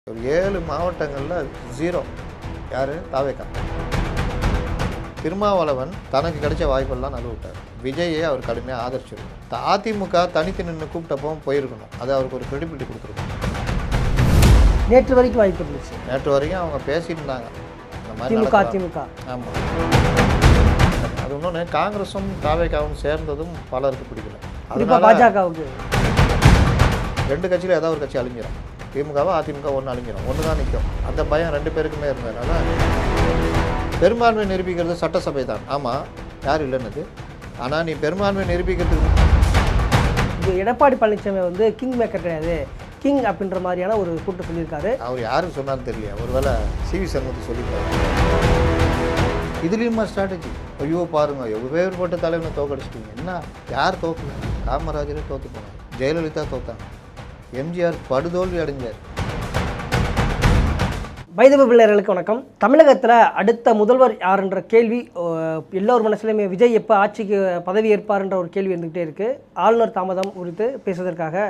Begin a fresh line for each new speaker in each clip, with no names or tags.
ஒரு 7 மாவட்டங்களில் 0. யார்? தாவேகா. திருமாவளவன் தனக்கு கிடைச்ச வாய்ப்பெல்லாம் நழுவிட்டார். விஜயை அவர் கடுமையாக ஆதரிச்சிருக்கணும். அதிமுக தனித்து நின்று கூப்பிட்டப்போ போயிருக்கணும். அது அவருக்கு ஒரு கிரெடிபிலிட்டி கொடுத்துருக்கணும்.
நேற்று வரைக்கும் வாய்ப்பு இருந்துச்சு.
நேற்று வரைக்கும் அவங்க பேசிட்டு இருந்தாங்க இந்த மாதிரி
அதிமுக.
ஆமாம். அது இன்னொன்று, காங்கிரஸும் தாவேகாவும் சேர்ந்ததும் பலருக்கு பிடிக்கல.
அதுக்காக பாஜகவுக்கு
2 கட்சியில் ஏதாவது ஒரு கட்சி அழிஞ்சிடும். திமுகவோ அதிமுக ஒன்று அழிஞ்சிடும். ஒன்று தான் நிற்கும். அந்த பயம் 2 பேருக்குமே இருந்ததுனால பெரும்பான்மை நிரூபிக்கிறது சட்டசபை தான். ஆமாம், யார் இல்லைன்னது. ஆனால் நீ பெரும்பான்மை நிரூபிக்கிறதுக்கு
எடப்பாடி பழனிசாமி வந்து கிங் மேக்கர் கிடையாது, கிங் அப்படின்ற மாதிரியான ஒரு கூட்டு சொல்லியிருக்காரு.
அவர் யாருக்கு சொன்னான்னு தெரியல. ஒருவேளை சிவி சண்முகத்தை சொல்லியிருக்காரு. இதுலேயுமா ஸ்ட்ராட்டஜி? ஐயோ பாருங்க, வேறுபட்ட தலைவனை தோக்கடிச்சிட்டீங்க. என்ன, யார் தோக்கல? காமராஜரே தோற்று போனார், ஜெயலலிதா தோத்தாங்க, எம்ஜிஆர் படுதோல்வி அடைஞ்சார்.
வைதவ பிள்ளைகளுக்கு வணக்கம். தமிழகத்தில் அடுத்த முதல்வர் யாருன்ற கேள்வி எல்லோரும் மனசுலையுமே விஜய் எப்போ ஆட்சிக்கு பதவி ஏற்பார்ன்ற ஒரு கேள்வி இருந்துகிட்டே இருக்குது. ஆளுநர் தாமதம் குறித்து பேசுவதற்காக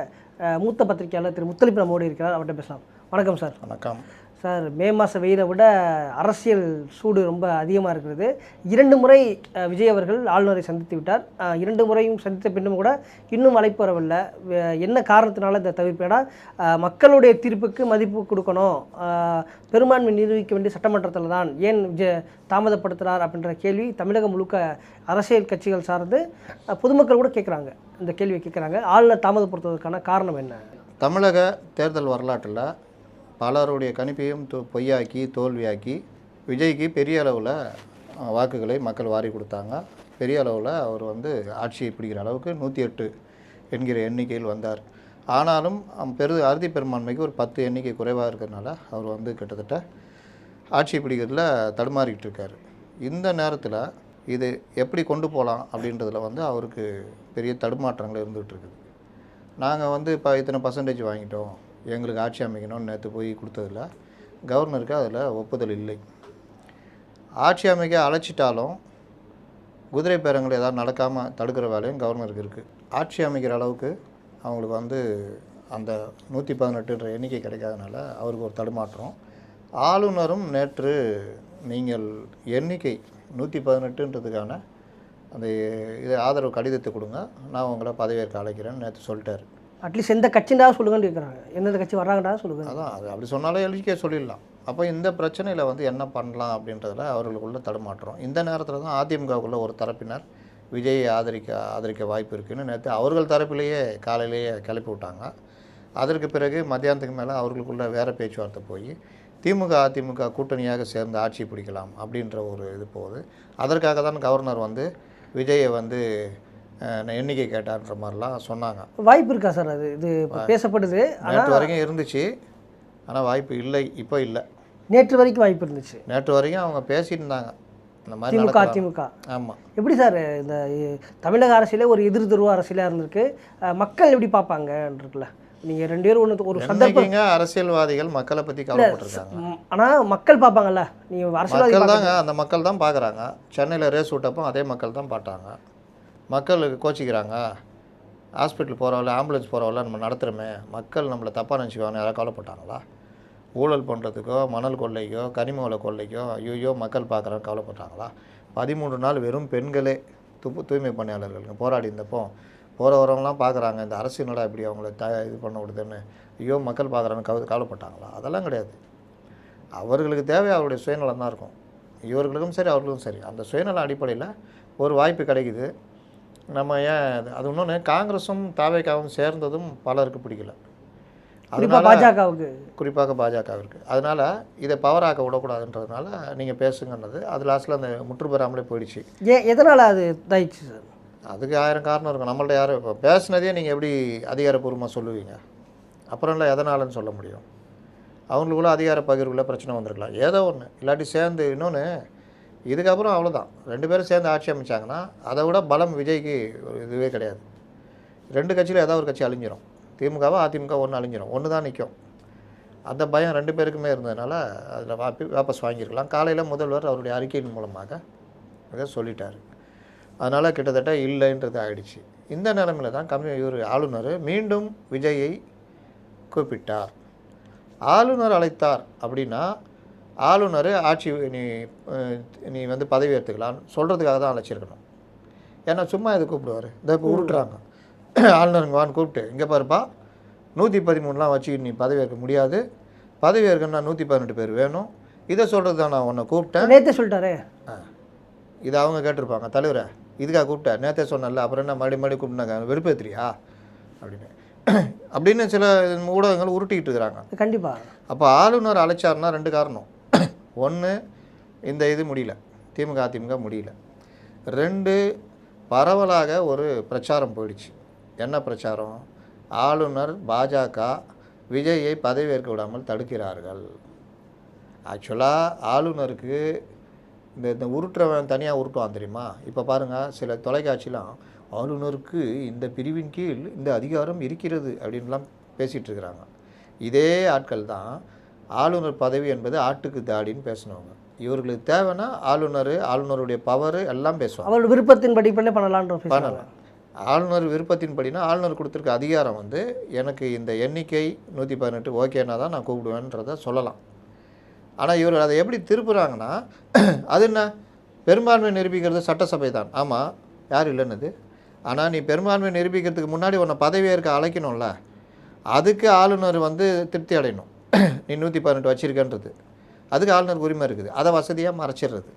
மூத்த பத்திரிகையாளர் திரு முத்தலிப்பு நம்மோடு இருக்கிறார். அவர்கிட்ட பேசலாம். வணக்கம் சார்.
வணக்கம்
சார். மே மாத வெயிலை விட அரசியல் சூடு ரொம்ப அதிகமாக இருக்கிறது. 2 முறை விஜய் அவர்கள் ஆளுநரை சந்தித்து விட்டார். 2 முறையும் சந்தித்த பின்னும் கூட இன்னும் அழைப்பு வரவில்லை. என்ன காரணத்தினால இந்த தவிர்ப்பேடா? மக்களுடைய தீர்ப்புக்கு மதிப்பு கொடுக்கணும், பெரும்பான்மை நிரூபிக்க வேண்டிய சட்டமன்றத்தில் தான், ஏன் விஜய் தாமதப்படுத்துகிறார் அப்படின்ற கேள்வி தமிழகம் முழுக்க அரசியல் கட்சிகள் சார்ந்து பொதுமக்கள் கூட கேட்குறாங்க. இந்த கேள்வியை கேட்குறாங்க. ஆளுநர் தாமதப்படுத்துவதற்கான காரணம் என்ன?
தமிழக தேர்தல் வரலாற்றில் பலருடைய கணிப்பையும் பொய்யாக்கி தோல்வியாக்கி விஜய்க்கு பெரிய அளவில் வாக்குகளை மக்கள் வாரி கொடுத்தாங்க. பெரிய அளவில் அவர் வந்து ஆட்சியை பிடிக்கிற அளவுக்கு 108 என்கிற எண்ணிக்கையில் வந்தார். ஆனாலும் அறுதி பெரும்பான்மைக்கு ஒரு 10 எண்ணிக்கை குறைவாக இருக்கிறதுனால அவர் வந்து கிட்டத்தட்ட ஆட்சி பிடிக்கிறதுல தடுமாறிக்கிட்டு இருக்கார். இந்த நேரத்தில் இது எப்படி கொண்டு போகலாம் அப்படின்றதுல வந்து அவருக்கு பெரிய தடுமாற்றங்கள் இருந்துகிட்டு இருக்குது. நாங்கள் வந்து இப்போ இத்தனை % வாங்கிட்டோம், எங்களுக்கு ஆட்சி அமைக்கணும்னு நேற்று போய் கொடுத்ததில்ல. கவர்னருக்கு அதில் ஒப்புதல் இல்லை. ஆட்சி அமைக்க அழைச்சிட்டாலும் குதிரை பேரங்கள் ஏதாவது நடக்காமல் தடுக்கிற வேலையும் கவர்னருக்கு இருக்குது. ஆட்சி அமைக்கிற அளவுக்கு அவங்களுக்கு வந்து அந்த 118 எண்ணிக்கை கிடைக்காதனால அவருக்கு ஒரு தடுமாற்றம். ஆளுநரும் நேற்று நீங்கள் எண்ணிக்கை 118ன்றதுக்கான அந்த இது ஆதரவு கடிதத்தை கொடுங்க, நான் உங்களை பதவியேற்க அழைக்கிறேன்னு நேற்று சொல்லிட்டார்.
அட்லீஸ்ட் எந்த கட்சிண்டா சொல்லுங்கன்னு இருக்கிறாங்க. எந்தெந்த கட்சி வர்றாங்கடா சொல்லுங்கள்.
அதான், அது அப்படி சொன்னாலே எழுதிக்கே சொல்லிடலாம். அப்போ இந்த பிரச்சனையில் வந்து என்ன பண்ணலாம் அப்படின்றதுல அவர்களுக்குள்ள தடுமாற்றம். இந்த நேரத்தில் தான் அதிமுகவுக்குள்ள ஒரு தரப்பினர் விஜயை ஆதரிக்க வாய்ப்பு இருக்குதுன்னு நேற்று அவர்கள் தரப்பிலேயே காலையிலேயே கிளப்பி விட்டாங்க. அதற்கு பிறகு மத்தியானத்துக்கு மேலே அவர்களுக்குள்ள வேறு பேச்சுவார்த்தை போய் திமுக அதிமுக கூட்டணியாக சேர்ந்து ஆட்சி பிடிக்கலாம் அப்படின்ற ஒரு இது போகுது. அதற்காக தான் கவர்னர் வந்து விஜயை வந்து எண்ணிக்கை கேட்டார்ன்ற மாதிரிலாம் சொன்னாங்க.
வாய்ப்பு இருக்கா சார்? அது இது பேசப்படுது.
நேற்று வரைக்கும் இருந்துச்சு, ஆனால் வாய்ப்பு இல்லை. இப்போ இல்லை.
நேற்று வரைக்கும் வாய்ப்பு இருந்துச்சு.
நேற்று வரைக்கும் அவங்க பேசிட்டு இருந்தாங்க இந்த மாதிரி
திமுக அதிமுக.
ஆமாம். எப்படி
சார் இந்த தமிழக அரசியலே ஒரு எதிர் துருவ அரசியலாக இருந்திருக்கு. மக்கள் எப்படி பார்ப்பாங்கன்றதுல நீங்கள் 2 பேரும் ஒரு சந்தர்ப்பம்.
அரசியல்வாதிகள் மக்களை பற்றி கவலைப்பட்டிருக்காங்க.
ஆனால் மக்கள் பார்ப்பாங்கல்ல, நீங்கள் அரசியல்வாதி
தாங்க, அந்த மக்கள் தான் பார்க்குறாங்க. சென்னையில் ரேஸ் விட்டப்போ அதே மக்கள் தான் பார்த்தாங்க. மக்களுக்கு கோச்சிக்கிறாங்க. ஹாஸ்பிட்டல் போகிறவங்கள, ஆம்புலன்ஸ் போகிறவங்கள நம்ம நடத்துகிறோமே, மக்கள் நம்மளை தப்பாக நினச்சிக்குவாங்க, யாராவது கவலைப்பட்டாங்களா? ஊழல் பண்ணுறதுக்கோ மணல் கொள்ளைக்கோ கனிம வள கொள்ளைக்கோ ஐயோ மக்கள் பார்க்குறாங்க கவலைப்பட்டாங்களா? 13 நாள் வெறும் பெண்களே தூய்மை பணியாளர்களுக்கு போராடி இருந்தப்போ போகிற வரவங்களாம் பார்க்குறாங்க, இந்த அரசு என்னடா இப்படி அவங்கள இது பண்ண விடுதுன்னு ஐயோ மக்கள் பார்க்குறாங்க கவலைப்பட்டாங்களா? அதெல்லாம் கிடையாது. அவர்களுக்கு தேவை அவருடைய சுயநலம் தான் இருக்கும். இவர்களுக்கும் சரி அவர்களுக்கும் சரி அந்த சுயநல அடிப்படையில் ஒரு வாய்ப்பு கிடைக்குது. நம்ம ஏன் அது இன்னொன்று, காங்கிரஸும் தாவேகாவும் சேர்ந்ததும் பலருக்கு பிடிக்கல.
அதனால் பாஜகவுக்கு,
குறிப்பாக பாஜகவிற்கு. அதனால் இதை பவராக்க விடக்கூடாதுன்றதுனால நீங்கள் பேசுங்கன்னது அது லாஸ்ட்டில் அந்த முற்று பெறாமலே போயிடுச்சு.
எதனால் அது இதாயிடுச்சு சார்?
அதுக்கு 1000 காரணம் இருக்கும். நம்மள்ட்ட யாரும் இப்போ பேசுனதே நீங்கள் எப்படி அதிகாரப்பூர்வமாக சொல்லுவீங்க? அப்புறம் இல்லை எதனாலன்னு சொல்ல முடியும்? அவங்களுக்குள்ள அதிகார பகிர்வுல பிரச்சனை வந்திருக்கலாம், ஏதோ ஒன்று. இல்லாட்டி சேர்ந்து இன்னொன்று, இதுக்கப்புறம் அவ்வளோதான். 2 பேரும் சேர்ந்து ஆட்சி அமைச்சாங்கன்னா அதை விட பலம் விஜய்க்கு இதுவே கிடையாது. 2 கட்சியில் ஏதாவது ஒரு கட்சி அழிஞ்சிடும். திமுகவோ அதிமுக ஒன்று அழிஞ்சிடும், ஒன்று தான் நிற்கும். அந்த பயம் 2 பேருக்குமே இருந்ததுனால அதில் வாபஸ் வாங்கியிருக்கலாம். காலையில் முதல்வர் அவருடைய அறிக்கையின் மூலமாக இதை சொல்லிட்டார். அதனால் கிட்டத்தட்ட இல்லைன்றது ஆயிடுச்சு. இந்த நிலைமையில் தான் ஆளுநர் மீண்டும் விஜயை கூப்பிட்டார். ஆளுநர் அழைத்தார் அப்படின்னா ஆளுநர் ஆட்சி நீ வந்து பதவி ஏற்றுக்கலான்னு சொல்கிறதுக்காக தான் அழைச்சிருக்கணும். ஏன்னா சும்மா இது கூப்பிடுவார். இதை இப்போ உருட்டுறாங்க. ஆளுநருங்க வான்னு கூப்பிட்டு இங்கே பாருப்பா 113 வச்சு நீ பதவி ஏற்க முடியாது, பதவி ஏற்கணும்னா 118 பேர் வேணும், இதை சொல்கிறது தான் நான் உன்னை கூப்பிட்டேன்.
நேற்றே சொல்லிட்டாரே.
இதை அவங்க கேட்டிருப்பாங்க, தலைவரை இதுக்காக கூப்பிட்டேன், நேற்றே சொன்னல, அப்புறம் என்ன மறுபடியும் கூப்பிட்டாங்க, வெறுப்பேற்றியா அப்படின்னு சில ஊடகங்கள் உருட்டிக்கிட்டு இருக்கிறாங்க.
கண்டிப்பாக.
அப்போ ஆளுநர் அழைச்சாருன்னா 2 காரணம். ஒன்று, இந்த இது முடியல, திமுக அதிமுக முடியல. 2, பரவலாக ஒரு பிரச்சாரம் போயிடுச்சு. என்ன பிரச்சாரம்? ஆளுநர் பாஜக விஜயை பதவியேற்க விடாமல் தடுக்கிறார்கள். ஆக்சுவலாக ஆளுநருக்கு இந்த உருட்டுறவன் தனியாக உருட்டுவான் தெரியுமா? இப்போ பாருங்கள், சில தொலைக்காட்சிலாம் ஆளுநருக்கு இந்த பிரிவின் கீழ் இந்த அதிகாரம் இருக்கிறது அப்படின்லாம் பேசிகிட்டு இருக்கிறாங்க. இதே ஆட்கள் தான் ஆளுநர் பதவி என்பது ஆட்டுக்கு தாடின்னு பேசினவங்க. இவர்களுக்கு தேவைன்னா ஆளுநருடைய பவர் எல்லாம் பேசுவாங்க.
அவரோட விருப்பத்தின்படி பண்ணலாம்.
ஆளுநர் விருப்பத்தின்படினா ஆளுநர் கொடுத்துருக்க அதிகாரம் வந்து எனக்கு இந்த எண்ணிக்கை 118 ஓகேனா தான் நான் கூப்பிடுவேன்றதை சொல்லலாம். ஆனால் இவர்கள் அதை எப்படி திருப்புறாங்கன்னா, அது என்ன பெரும்பான்மை நிரூபிக்கிறது சட்டசபை தான். ஆமாம், யார் இல்லைன்னுது. ஆனால் நீ பெரும்பான்மை நிரூபிக்கிறதுக்கு முன்னாடி உன்னை பதவியேற்க அழைக்கணும்ல, அதுக்கு ஆளுநர் வந்து திருப்தி அடையணும். நீ 118 வச்சிருக்கன்றது அதுக்கு ஆளுநருக்கு உரிமை இருக்குது. அதை வசதியாக மறைச்சிடுறது.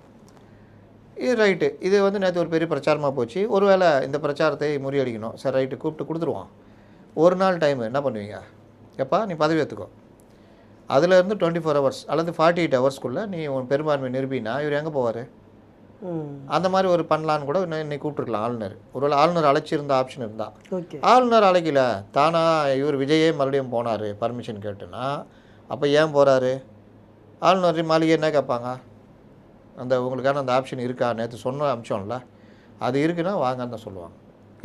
இது ரைட்டு. இது வந்து நேற்று ஒரு பெரிய பிரச்சாரமாக போச்சு. ஒருவேளை இந்த பிரச்சாரத்தை முறியடிக்கணும், சரி ரைட்டு கூப்பிட்டு கொடுத்துருவான். ஒரு நாள் டைம் என்ன பண்ணுவீங்க? எப்பா நீ பதவி ஏற்றுக்கோ, அதுலேருந்து 24 hours அல்லது 48 hours நீ உன் பெரும்பான்மை நிரூபினா இவர் எங்கே போவார்? அந்த மாதிரி ஒரு பண்ணலான்னு கூட இன்னைக்கு கூப்பிட்டுருக்கலாம் ஆளுநர். ஒருவேளை ஆளுநர் அழைச்சிருந்த ஆப்ஷன் இருந்தால். ஆளுநர் அழைக்கல, தானாக இவர் விஜயே மறுபடியும் போனார் பர்மிஷன் கேட்டுன்னா, அப்போ ஏன் போகிறாரு? ஆளுநர் மாளிகை என்ன கேட்பாங்க? அந்த உங்களுக்கான அந்த ஆப்ஷன் இருக்கா? நேற்று சொன்ன அம்சம்ல அது இருக்குன்னா வாங்கன்னு தான் சொல்லுவாங்க.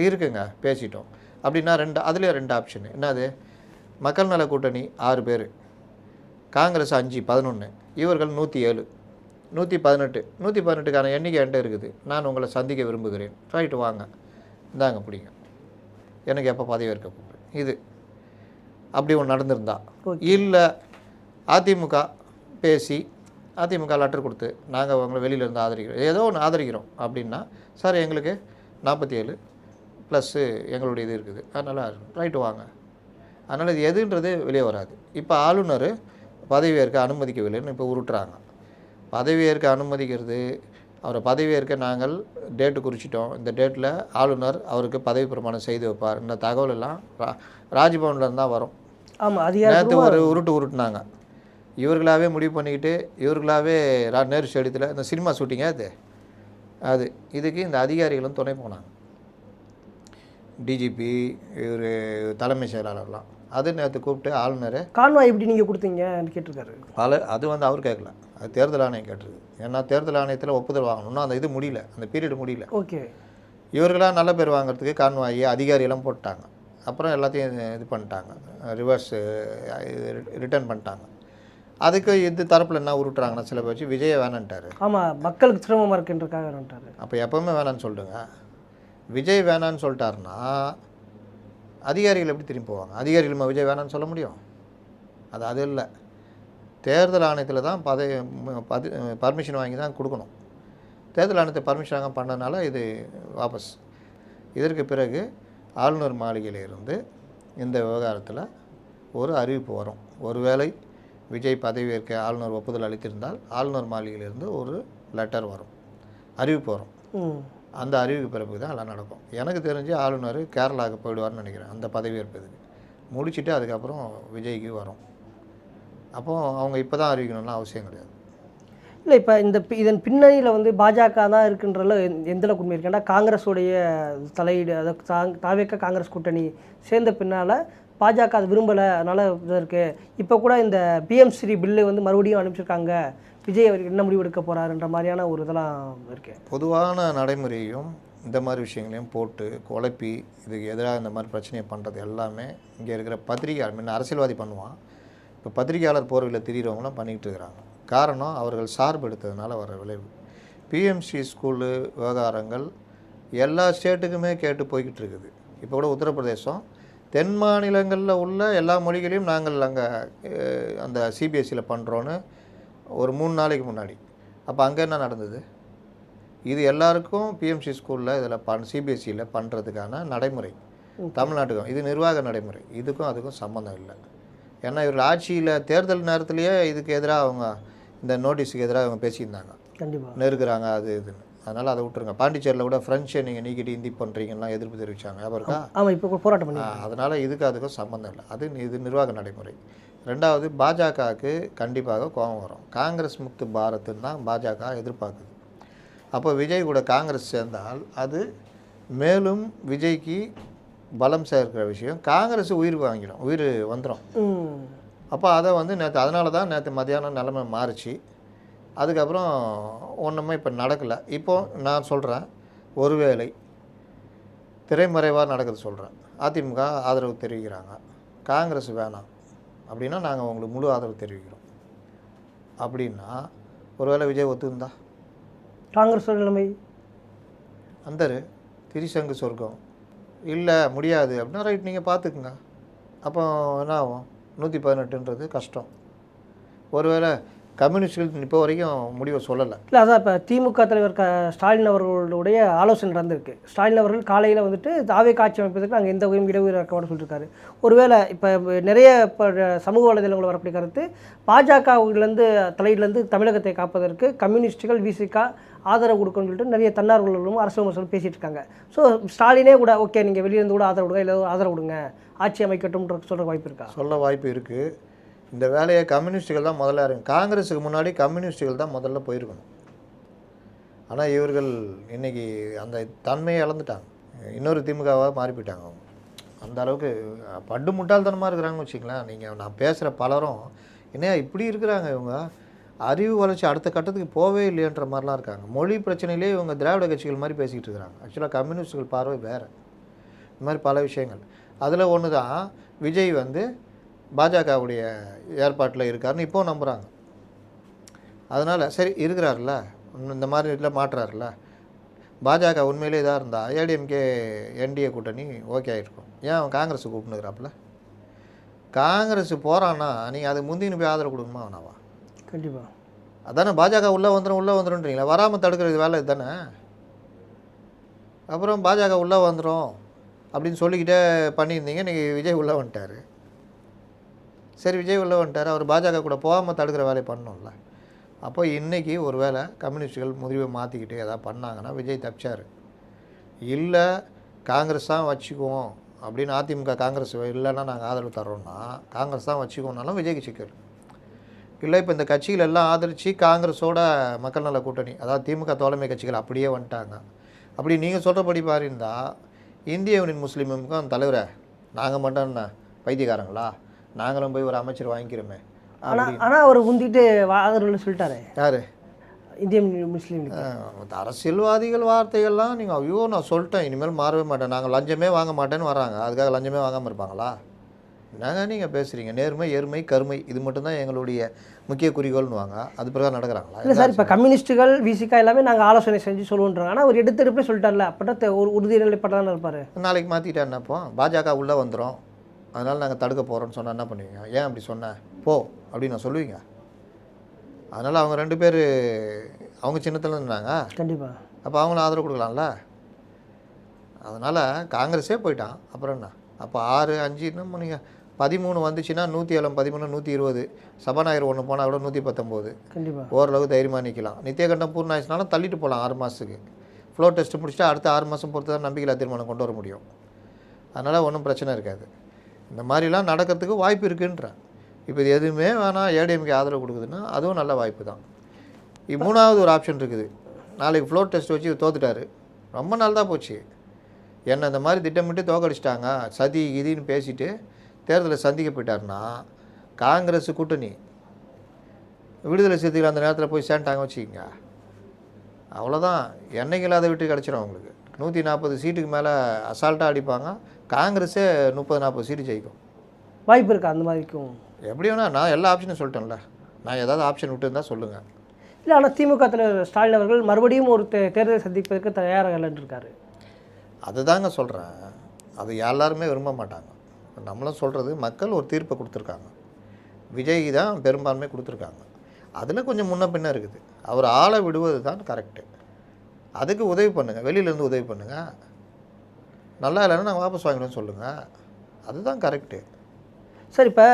இருக்குங்க பேசிட்டோம் அப்படின்னா அதுலேயே 2 ஆப்ஷன். என்னது? மக்கள் நல கூட்டணி 6 பேர், காங்கிரஸ் 5 11, இவர்கள் 107 118 118க்கான எண்ணிக்கை என்கிட்ட இருக்குது, நான் உங்களை சந்திக்க விரும்புகிறேன், ரைட்டு வாங்க, இந்தாங்க பிடிங்க, எனக்கு எப்போ பதவி ஏற்க கூப்பிடு. இது அப்படி ஒன்று நடந்திருந்தா. இல்லை அதிமுக பேசி அதிமுக லெட்டர் கொடுத்து நாங்கள் அவங்களை வெளியிலேருந்து ஆதரிக்கிறோம், ஏதோ ஒன்று ஆதரிக்கிறோம் அப்படின்னா, சார் எங்களுக்கு 47 + எங்களுடைய இது இருக்குது, அதனால் ரைட்டு வாங்க. அதனால் இது எதுன்றது வெளியே வராது. இப்போ ஆளுநர் பதவியேற்க அனுமதிக்கவில்லைன்னு இப்போ உருட்டுறாங்க. பதவியேற்க அனுமதிக்கிறது, அவரை பதவியேற்க நாங்கள் டேட்டு குறிச்சிட்டோம், இந்த டேட்டில் ஆளுநர் அவருக்கு பதவி பிரமாணம் செய்து வைப்பார், இந்த தகவல் எல்லாம் ராஜ்பவன்லேருந்து தான் வரும்.
ஆமாம்,
நேற்று ஒரு உருட்டுனாங்க. இவர்களாகவே முடிவு பண்ணிக்கிட்டு இவர்களாகவே நேரு ஸ்டேடியத்தில் இந்த சினிமா ஷூட்டிங்காக அது இதுக்கு இந்த அதிகாரிகளும் துணை போனாங்க. டிஜிபி இவர் தலைமை செயலாளர்லாம் அது நேற்று கூப்பிட்டு ஆளுநர்
கான்வாய் எப்படி நீங்கள் கொடுத்தீங்கன்னு கேட்டிருக்காரு.
அது வந்து அவர் கேட்கல, அது தேர்தல் ஆணையம் கேட்டிருக்கு. ஏன்னா தேர்தல் ஆணையத்தில் ஒப்புதல் வாங்கணும்னா அந்த இது முடியல, அந்த பீரியட் முடியல.
ஓகே,
இவர்களாக நல்ல பேர் வாங்குறதுக்கு கான்வாய் அதிகாரியெல்லாம் போட்டாங்க. அப்புறம் எல்லாத்தையும் இது பண்ணிட்டாங்க, ரிவர்ஸ் ரிட்டர்ன் பண்ணிட்டாங்க. அதுக்கு இது தரப்பில் என்ன உருட்டுறாங்கன்னா, சில பேர் வச்சு விஜயை வேணான்ட்டார்.
ஆமாம், மக்களுக்கு சிரமமாக இருக்குன்றக்காக வேணான்ட்டார்.
அப்போ எப்போவுமே வேணான்னு சொல்லிட்டுங்க. விஜய் வேணான்னு சொல்லிட்டாருன்னா அதிகாரிகள் எப்படி திரும்பி போவாங்க? அதிகாரிகள் விஜய் வேணான்னு சொல்ல முடியும்? அது இல்லை, தேர்தல் ஆணையத்தில் தான் பர்மிஷன் வாங்கி தான் கொடுக்கணும். தேர்தல் ஆணையத்தை பர்மிஷன் வாங்க பண்ணதுனால இது வாபஸ். இதற்கு பிறகு ஆளுநர் மாளிகையிலிருந்து இந்த விவகாரத்தில் ஒரு அறிவிப்பு வரும். ஒருவேளை விஜய் பதவியேற்க ஆளுநர் ஒப்புதல் அளித்திருந்தால் ஆளுநர் மாளிகையிலிருந்து ஒரு லெட்டர் வரும், அறிவிப்பு வரும். அந்த அறிவிப்பு பிறகு தான் எல்லாம் நடக்கும். எனக்கு தெரிஞ்சு ஆளுநர் கேரளாவுக்கு போயிடுவார்னு நினைக்கிறேன் அந்த பதவியேற்பதுக்கு. முடிச்சுட்டு அதுக்கப்புறம் விஜய்க்கு வரும். அப்போது அவங்க இப்போ தான் அறிவிக்கணும்னு அவசியம் கிடையாது.
இல்லை, இப்போ இதன் பின்னணியில் வந்து பாஜக தான் இருக்குன்றதுல எந்தளவுக்கு உண்மை இருக்கு? ஏன்னா காங்கிரஸுடைய தலையீடு, அதாவது தாவேக்க காங்கிரஸ் கூட்டணி சேர்ந்த பின்னால் பாஜக அது விரும்பலை, அதனால் இதாக இருக்குது. இப்போ கூட இந்த பிஎம்ஸ்ரீ பில்லு வந்து மறுபடியும் அனுப்பிச்சிருக்காங்க, விஜய் அவருக்கு என்ன முடிவு எடுக்க போகிறாருன்ற மாதிரியான ஒரு இதெல்லாம் இருக்குது.
பொதுவான நடைமுறையும் இந்த மாதிரி விஷயங்களையும் போட்டு குழப்பி இதுக்கு எதிராக இந்த மாதிரி பிரச்சனையை பண்ணுறது எல்லாமே இங்கே இருக்கிற பத்திரிகையாளர், முன்ன அரசியல்வாதி பண்ணுவான், இப்போ பத்திரிகையாளர் போர்வையில் திரிகிறவங்களாம் பண்ணிக்கிட்டு இருக்கிறாங்க. காரணம் அவர்கள் சார்பு எடுத்ததுனால வர விளைவு. பிஎம்சி ஸ்கூலு விவகாரங்கள் எல்லா ஸ்டேட்டுக்குமே கேட்டு போய்கிட்டு இருக்குது. இப்போ கூட உத்தரப்பிரதேசம் தென் மாநிலங்களில் உள்ள எல்லா மொழிகளையும் நாங்கள் அங்கே அந்த சிபிஎஸ்சியில் பண்ணுறோன்னு ஒரு 3 நாளைக்கு முன்னாடி. அப்போ அங்கே என்ன நடந்தது? இது எல்லாருக்கும் பிஎம்சி ஸ்கூலில் இதில் சிபிஎஸ்சியில் பண்ணுறதுக்கான நடைமுறை தமிழ்நாட்டுக்கும். இது நிர்வாக நடைமுறை. இதுக்கும் அதுக்கும் சம்மந்தம் இல்லை. ஏன்னா இவர்கள் ஆட்சியில் தேர்தல் நேரத்துலேயே இதுக்கு எதிராக அவங்க இந்த நோட்டீஸுக்கு எதிராக அவங்க பேசியிருந்தாங்க.
கண்டிப்பாக
நெருக்குறாங்க அது இதுன்னு. அதனால் அதை விட்டுருங்க. பாண்டிச்சேரியில் கூட ஃப்ரெஞ்சை நீங்கள் நீக்கிட்டு ஹிந்தி பண்ணுறீங்கன்னா எதிர்ப்பு தெரிவித்தாங்க. ஞாபகம் இருக்கா?
ஆமாம், இப்போ போராட்டம் பண்ணி.
அதனால் இதுக்கு அதுக்கும் சம்மந்தம் இல்லை. இது நிர்வாக நடைமுறை. ரெண்டாவது, பாஜகவுக்கு கண்டிப்பாக கோபம் வரும். காங்கிரஸ் முக்து பாரத்துன்னு தான் பாஜக எதிர்பார்க்குது. அப்போ விஜய் கூட காங்கிரஸ் சேர்ந்தால் அது மேலும் விஜய்க்கு பலம் சேர்க்கிற விஷயம். காங்கிரஸ் உயிர் வந்துடும். அப்போ அதை வந்து அதனால தான் நேற்று மத்தியானம் நிலைமை மாறிச்சு. அதுக்கப்புறம் ஒன்றுமே இப்போ நடக்கலை. இப்போது நான் சொல்கிறேன், ஒருவேளை திரைமறைவாக நடக்குது சொல்கிறேன். அதிமுக ஆதரவு தெரிவிக்கிறாங்க, காங்கிரஸ் வேணாம் அப்படின்னா நாங்கள் உங்களுக்கு முழு ஆதரவு தெரிவிக்கிறோம் அப்படின்னா ஒருவேளை விஜய் ஒத்துந்தா
காங்கிரஸ் நிலைமை
அந்த திரிசங்கு சொர்க்கம் இல்லை முடியாது அப்படின்னா ரைட், நீங்கள் பார்த்துக்குங்க. அப்போ என்ன ஆகும்? 118ன்றது கஷ்டம். ஒருவேளை கம்யூனிஸ்டுகள் இப்போ வரைக்கும் முடிவை சொல்லலை.
இல்லை, அதான் இப்போ திமுக தலைவர் ஸ்டாலின் அவர்களுடைய ஆலோசனை நடந்திருக்கு. ஸ்டாலின் அவர்கள் காலையில் வந்துட்டு தாவே காட்சி அமைப்பதற்கு நாங்கள் எந்த வகையும் இடஒதுக்கீடு இருக்க மாட்டோம் சொல்லியிருக்காரு. ஒருவேளை இப்போ நிறைய இப்போ சமூக வலைதளங்கள் வரப்படி கருத்து பாஜகவிலேருந்து தலையிலேருந்து தமிழகத்தை காப்பதற்கு கம்யூனிஸ்டுகள் விசிக ஆதரவு கொடுக்கணும்னு சொல்லிட்டு நிறைய தன்னார்வலர்களும் அரசு விமர்சனம் பேசிகிட்டு இருக்காங்க. ஸோ ஸ்டாலினே கூட ஓகே நீங்கள் வெளியிருந்து கூட ஆதரவு கொடுங்க, இல்லை ஆதரவு கொடுங்க, ஆட்சி அமைக்கட்டும்ன்ற சொல்கிற வாய்ப்பு இருக்கா?
சொல்ல வாய்ப்பு இருக்குது. இந்த வேலையை கம்யூனிஸ்டுகள் தான் முதல்ல காங்கிரஸுக்கு முன்னாடி கம்யூனிஸ்டுகள் தான் முதல்ல போயிருக்கணும். ஆனால் இவர்கள் இன்றைக்கி அந்த தன்மையை இழந்துட்டாங்க. இன்னொரு திமுகவாக மாறி போயிட்டாங்க. அவங்க அந்த அளவுக்கு பட்டு முட்டாள்தனமாக இருக்கிறாங்கன்னு வச்சுங்களேன். நான் பேசுகிற பலரும் என்னையா இப்படி இருக்கிறாங்க, இவங்க அறிவு வளர்ச்சி அடுத்த கட்டத்துக்கு போவே இல்லையன்ற மாதிரிலாம் இருக்காங்க. மொழி பிரச்சனையிலே இவங்க திராவிட கட்சிகள் மாதிரி பேசிக்கிட்டு இருக்கிறாங்க. ஆக்சுவலாக கம்யூனிஸ்டுகள் பார்வை வேறு. இந்த மாதிரி பல விஷயங்கள். அதில் ஒன்று தான் விஜய் வந்து பாஜகவுடைய ஏற்பாட்டில் இருக்காருன்னு இப்போது நம்புகிறாங்க. அதனால் சரி இருக்கிறார்ல, இந்த மாதிரி இதில் மாட்டுறாருல, பாஜக உண்மையிலே இதாக இருந்தால் ஏடிஎம்கே என்டிஏ கூட்டணி ஓகே ஆகிருக்கும். ஏன் அவன் காங்கிரஸுக்கு கூப்பிட்டுக்கிறாப்புல? காங்கிரஸ் போகிறான்னா நீங்கள் அது முந்தின்னு போய் ஆதரவு கொடுக்கணுமா அவனாவா?
கண்டிப்பாக
அதானே பாஜக உள்ளே வந்துடும்ன்றீங்களா? வராமல் தடுக்கிறது வேலை இதுதானே. அப்புறம் பாஜக உள்ளே வந்துடும் அப்படின்னு சொல்லிக்கிட்டே பண்ணியிருந்தீங்க. நீங்கள் விஜய் உள்ளே வந்துட்டார். சரி, விஜய் உள்ளே வந்துட்டார், அவர் பாஜக கூட போகாமல் தடுக்கிற வேலையை பண்ணணும்ல. அப்போ இன்றைக்கி ஒரு வேளை கம்யூனிஸ்டுகள் முடிவை மாற்றிக்கிட்டு எதாவது பண்ணாங்கன்னா விஜய் தப்பிச்சார். இல்லை காங்கிரஸ் தான் வச்சுக்குவோம் அப்படின்னு அதிமுக காங்கிரஸ் இல்லைன்னா நாங்கள் ஆதரவு தர்றோம்னா காங்கிரஸ் தான் வச்சுக்குவோம்னாலும் விஜய்க்கு சிக்கல் இல்லை. இப்போ இந்த கட்சிகள் எல்லாம் ஆதரித்து காங்கிரஸோட மக்கள் நல கூட்டணி, அதாவது திமுக தோழமை கட்சிகள் அப்படியே வந்துட்டாங்க. அப்படி நீங்கள் சொல்கிறபடி பாருந்தா இந்திய யூனியன் முஸ்லீமுக்கும் தலைவரை நாங்கள் மட்டும் என்ன பைத்தியக்காரங்களா, நாங்களும் போய் ஒரு அமைச்சர் வாங்கிக்கிறோமே.
ஆனால் அவர் முந்திட்டு ஆதரவுன்னு சொல்லிட்டாரு.
யார்?
இந்திய முஸ்லீம்.
அரசியல்வாதிகள் வார்த்தைகள்லாம் நீங்கள் ஐயோ நான் சொல்லிட்டேன் இனிமேல் மாறவே மாட்டேன், நாங்கள் லஞ்சமே வாங்க மாட்டேன்னு வராங்க. அதுக்காக லஞ்சமே வாங்காமல் இருப்பாங்களா? நாங்கள் நீங்கள் பேசுகிறீங்க நேர்மை எருமை கருமை இது மட்டும்தான் எங்களுடைய முக்கிய குறிக்கோள்னு வாங்க. அது பிறகு நடக்கிறாங்களா?
இல்லை சார், இப்போ கம்யூனிஸ்ட்டுகள் விசிகா எல்லாமே நாங்கள் ஆலோசனை செஞ்சு சொல்லுவோன்றாங்க. ஆனால் அவர் எடுத்துகிட்டு சொல்லிட்டார்ல, அப்போ ஒரு உறுதிநிலைப்பட்டதானே இருப்பார். நாளைக்கு
மாற்றிட்டா என்னப்போ பாஜக உள்ளே வந்துடும், அதனால் நாங்கள் தடுக்க போகிறோன்னு சொன்னால் என்ன பண்ணுவீங்க? ஏன் அப்படி சொன்னேன் போ அப்படின்னு நான் சொல்லுவீங்க? அதனால் அவங்க 2 பேர் அவங்க சின்னத்தில் இருந்தாங்க.
கண்டிப்பாக.
அப்போ அவங்களும் ஆதரவு கொடுக்கலாம்ல. அதனால் காங்கிரஸே போயிட்டான். அப்புறம் என்ன? அப்போ 6, 5 இன்னும் நீங்கள் 13 வந்துச்சுன்னா 107, 13, 120, சபாநாயகர் ஒன்று போனால் கூட 119.
கண்டிப்பாக
ஓரளவுக்கு தைரியமாக நிற்கலாம். நித்தியகண்டம் பூர்ண ஆயிடுச்சுனாலும் தள்ளிட்டு போகலாம் 6 மாதத்துக்கு. ஃப்ளோ டெஸ்ட்டு முடிச்சுட்டு அடுத்த 6 மாதம் பொறுத்து தான் நம்பிக்கையில் தீர்மானம் கொண்டு வர முடியும். அதனால் ஒன்றும் பிரச்சனை இருக்காது. இந்த மாதிரிலாம் நடக்கிறதுக்கு வாய்ப்பு இருக்குன்றேன். இப்போ இது எதுவுமே வேணாம் ஏடிஎம்கே ஆதரவு கொடுக்குதுன்னா அதுவும் நல்ல வாய்ப்பு தான். 3வது ஒரு ஆப்ஷன் இருக்குது. நாளைக்கு ஃப்ளோர் டெஸ்ட் வச்சு தோத்துட்டாரு, ரொம்ப நாள் தான் போச்சு. என்னை இந்த மாதிரி திட்டமிட்டு தோக்கடிச்சிட்டாங்க சதி கிதின்னு பேசிட்டு தேர்தலை சந்திக்க போயிட்டாருன்னா காங்கிரஸ் கூட்டணி விடுதலை சிறுத்தைகள் அந்த நேரத்தில் போய் சேர்ந்துட்டாங்க வச்சுக்கிங்க, அவ்வளோதான். என்னைக்கு இல்லாத விட்டு கிடச்சிடும் அவங்களுக்கு. 140 சீட்டுக்கு மேலே அசால்ட்டாக அடிப்பாங்க. காங்கிரஸே 30-40 சீட்டு ஜெயிக்கும்.
வாய்ப்பு இருக்கா அந்த மாதிரிக்கும்?
எப்படி வேணா, நான் எல்லா ஆப்ஷனும் சொல்லிட்டேன்ல. நான் ஏதாவது ஆப்ஷன் விட்டுருந்தா சொல்லுங்கள்.
இல்லை, ஆனால் திமுக தலைவர் ஸ்டாலின் அவர்கள் மறுபடியும் ஒரு தேர்தலை சந்திப்பதற்கு தயாராக இல்லைன்னு இருக்காரு.
அதுதாங்க சொல்கிறேன். அது எல்லாருமே விரும்ப மாட்டாங்க. நம்மளும் சொல்கிறது மக்கள் ஒரு தீர்ப்பை கொடுத்துருக்காங்க. விஜய் தான் பெரும்பான்மை கொடுத்துருக்காங்க. அதில் கொஞ்சம் முன்ன பின்ன இருக்குது. அவர் ஆளை விடுவது தான் கரெக்டு. அதுக்கு உதவி பண்ணுங்கள், வெளியிலேருந்து உதவி பண்ணுங்கள். நல்லா இல்லைன்னா நாங்கள் வாபஸ் வாங்கிடுவோம்னு சொல்லுங்கள். அதுதான் கரெக்டு.
சார் இப்போ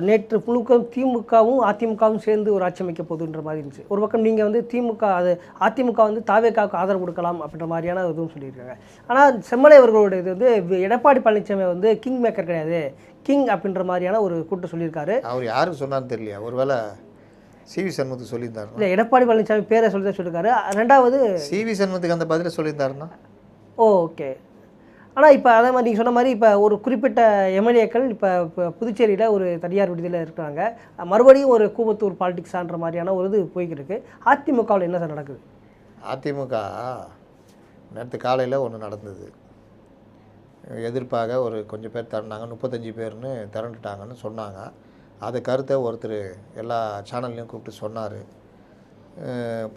நேற்று முழுக்க திமுகவும் அதிமுகவும் சேர்ந்து ஒரு ஆட்சி அமைக்க போகுதுன்ற மாதிரி இருந்துச்சு. ஒரு பக்கம் நீங்கள் வந்து திமுக அது அதிமுக வந்து தாவேக்காவுக்கு ஆதரவு கொடுக்கலாம் அப்படின்ற மாதிரியான இதுவும் சொல்லியிருக்காங்க. ஆனால் செம்மலை அவர்களோட இது வந்து எடப்பாடி பழனிசாமி வந்து கிங் மேக்கர் கிடையாது, கிங் அப்படின்ற மாதிரியான ஒரு கூட்டம் சொல்லியிருக்காரு.
அவர் யாருக்கு சொன்னான்னு தெரியலையா? ஒருவேளை சிவி சண்முகத்துக்கு சொல்லியிருந்தாரு.
இல்லை, எடப்பாடி பழனிசாமி பேரை சொல்லி தான் சொல்லியிருக்காரு. ரெண்டாவது
சிவி சண்முகத்துக்கு அந்த பதிலை சொல்லியிருந்தாருன்னா
ஓகே. ஆனால் இப்போ அதே மாதிரி நீங்கள் சொன்ன மாதிரி இப்போ ஒரு குறிப்பிட்ட எம்எல்ஏக்கள் இப்போ புதுச்சேரியில் ஒரு தனியார் விடுதியில் இருக்கிறாங்க. மறுபடியும் ஒரு கூவத்தூர் பாலிடிக்ஸான்ற மாதிரியான ஒரு இது போய்கிட்டு இருக்கு. அதிமுகவில் என்ன சார் நடக்குது?
அதிமுக நேற்று காலையில் ஒன்று நடந்தது. எதிர்ப்பாக ஒரு கொஞ்சம் பேர் திரண்டாங்க, 35 பேர்னு திரண்டுட்டாங்கன்னு சொன்னாங்க. அதை கருத்தை ஒருத்தர் எல்லா சேனல்லையும் கூப்பிட்டு சொன்னார்.